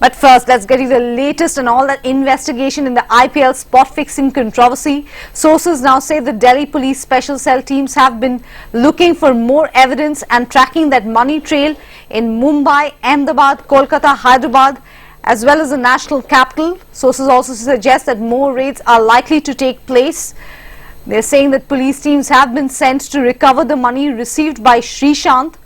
But first, let's get you the latest on all that investigation in the IPL spot fixing controversy. Sources now say the Delhi Police Special Cell teams have been looking for more evidence and tracking that money trail in Mumbai, Ahmedabad, Kolkata, Hyderabad, as well as the national capital. Sources also suggest that more raids are likely to take place. They're saying that police teams have been sent to recover the money received by Sreesanth.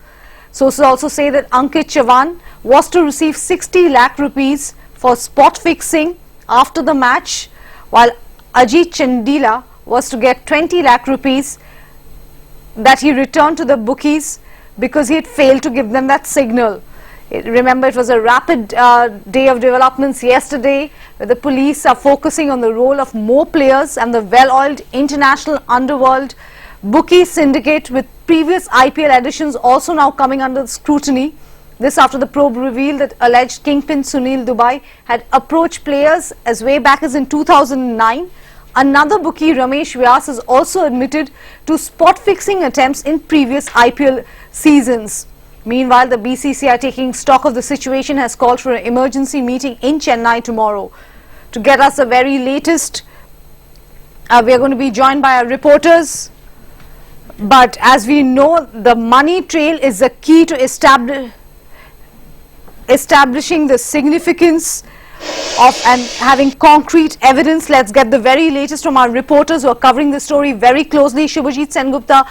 Sources also say that Ankit Chavan was to receive 60 lakh rupees for spot fixing after the match, while Ajit Chandila was to get 20 lakh rupees that he returned to the bookies because he had failed to give them that signal. Remember, it was a rapid day of developments yesterday, where the police are focusing on the role of more players and the well-oiled international underworld bookie syndicate, with previous IPL editions also now coming under scrutiny. This after the probe revealed that alleged kingpin Sunil Dubai had approached players as way back as in 2009. Another bookie, Ramesh Vyas, has also admitted to spot fixing attempts in previous IPL seasons. Meanwhile, the BCCI, taking stock of the situation, has called for an emergency meeting in Chennai tomorrow. To get us the very latest, we are going to be joined by our reporters. But as we know, the money trail is the key to establishing the significance of and having concrete evidence. Let's get the very latest from our reporters who are covering the story very closely. Shubhajit Sengupta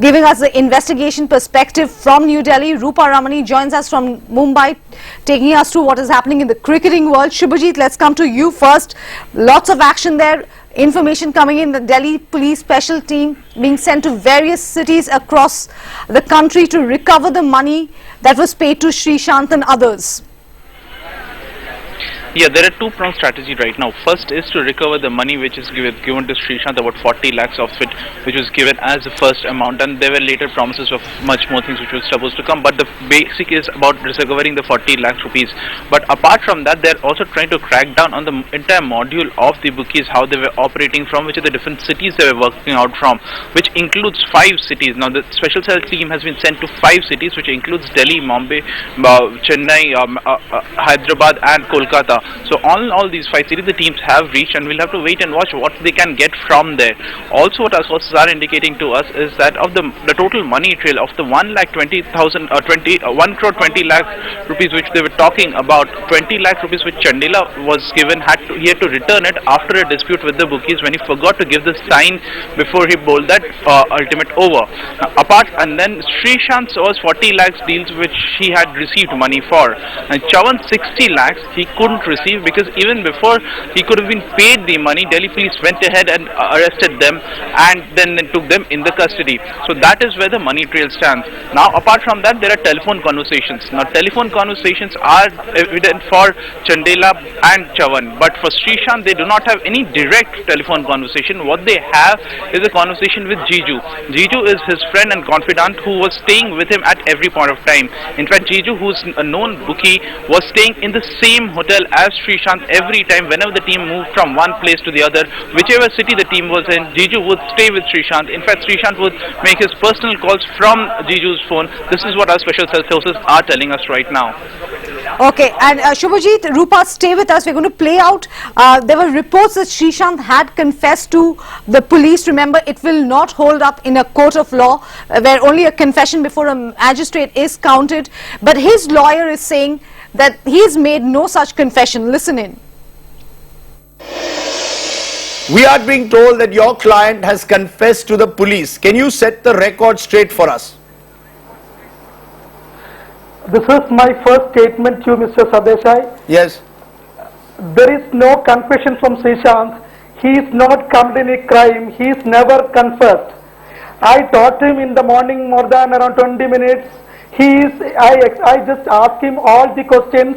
giving us the investigation perspective from New Delhi. Rupa Ramani joins us from Mumbai, taking us through what is happening in the cricketing world. Shubhajit, let's come to you first. Lots of action there. Information coming in, the Delhi Police Special Team being sent to various cities across the country to recover the money that was paid to Sreesanth and others. Yeah, there are two-pronged strategy right now. First is to recover the money which is given to Sreesanth, about 40 lakhs of it, which was given as the first amount, and there were later promises of much more things which were supposed to come, but the basic is about recovering the 40 lakhs rupees. But apart from that, they're also trying to crack down on the entire module of the bookies, how they were operating from, which are the different cities they were working out from, which includes 5 cities. Now, the special cell team has been sent to 5 cities, which includes Delhi, Mumbai, Chennai, Hyderabad and Kolkata. So all these 5 cities the teams have reached, and we'll have to wait and watch what they can get from there. Also, what our sources are indicating to us is that of the total money trail of the 1,20,000 1 crore 20 lakh rupees which they were talking about, 20 lakh rupees which Chandila was given, he had to return it after a dispute with the bookies when he forgot to give the sign before he bowled that ultimate over. And then Sreesanth was 40 lakhs deals which he had received money for, and Chavan 60 lakhs he couldn't receive because even before he could have been paid the money, Delhi police went ahead and arrested them and then took them in the custody. So that is where the money trail stands. Now, apart from that, there are telephone conversations. Now, telephone conversations are evident for Chandela and Chavan, but for Sreesanth they do not have any direct telephone conversation. What they have is a conversation with Jiju. Jiju is his friend and confidant who was staying with him at every point of time. In fact, Jiju, who's a known bookie, was staying in the same hotel as Sreesanth every time. Whenever the team moved from one place to the other, whichever city the team was in, Jiju would stay with Sreesanth. In fact, Sreesanth would make his personal calls from Jiju's phone. This is what our special cell sources are telling us right now. Okay, and Shubhajit, Rupa, stay with us. We're going to play out. There were reports that Sreesanth had confessed to the police. Remember, it will not hold up in a court of law where only a confession before a magistrate is counted. But his lawyer is saying that he's made no such confession. Listen in. We are being told that your client has confessed to the police. Can you set the record straight for us? This is my first statement to Mr. Sadeshai. Yes. There is no confession from Sreesanth. He is not committed any crime. He is never confessed. I talked to him in the morning more than around 20 minutes. I just asked him all the questions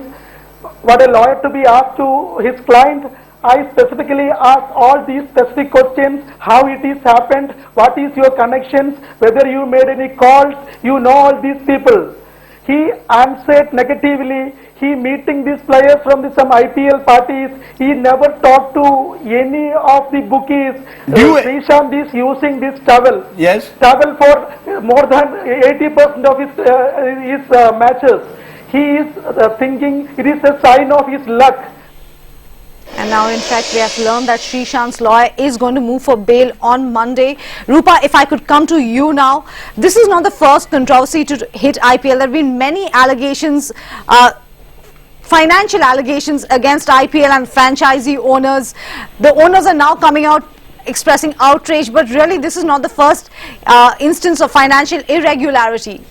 what a lawyer to be asked to his client. I specifically asked all these specific questions: how it is happened, what is your connections, whether you made any calls, you know all these people. He answered negatively. He meeting these players from some IPL parties. He never talked to any of the bookies. Sreesanth is using this towel. Yes. Towel for more than 80% of his matches. he is thinking it is a sign of his luck. And now, in fact, we have learned that Srishant's lawyer is going to move for bail on Monday. Rupa, if I could come to you now, this is not the first controversy to hit IPL. There have been many allegations, financial allegations against IPL and franchisee owners. The owners are now coming out expressing outrage, but really this is not the first instance of financial irregularity.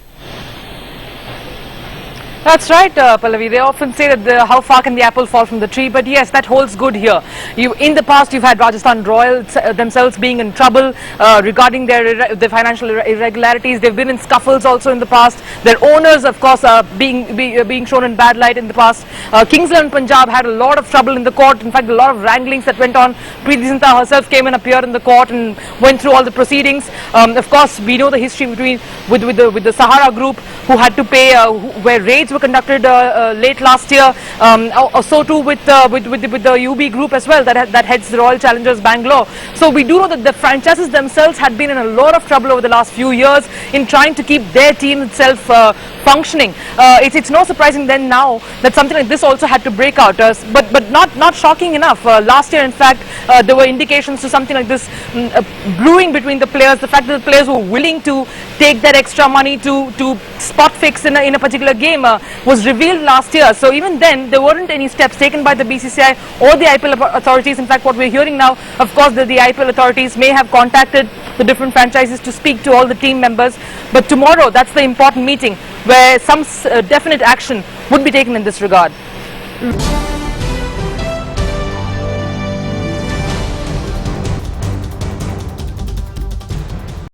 That's right, Pallavi. They often say that how far can the apple fall from the tree, but yes, that holds good here. In the past, you've had Rajasthan Royals themselves being in trouble regarding their financial irregularities. They've been in scuffles also in the past. Their owners, of course, are being shown in bad light in the past. Kings XI Punjab had a lot of trouble in the court. In fact, a lot of wranglings that went on. Preeti Zinta herself came and appeared in the court and went through all the proceedings. Of course, we know the history with the Sahara Group, who had to pay, where raids were conducted late last year. So too with the UB Group as well, that heads the Royal Challengers Bangalore. So we do know that the franchises themselves had been in a lot of trouble over the last few years in trying to keep their team itself functioning. It's no surprising then now that something like this also had to break out. But not shocking enough. Last year, in fact, there were indications to something like this brewing between the players. The fact that the players were willing to take that extra money to spot fix in a particular game was revealed last year. So even then, there weren't any steps taken by the BCCI or the IPL authorities. In fact, what we're hearing now, of course, that the IPL authorities may have contacted the different franchises to speak to all the team members. But tomorrow, that's the important meeting where some definite action would be taken in this regard.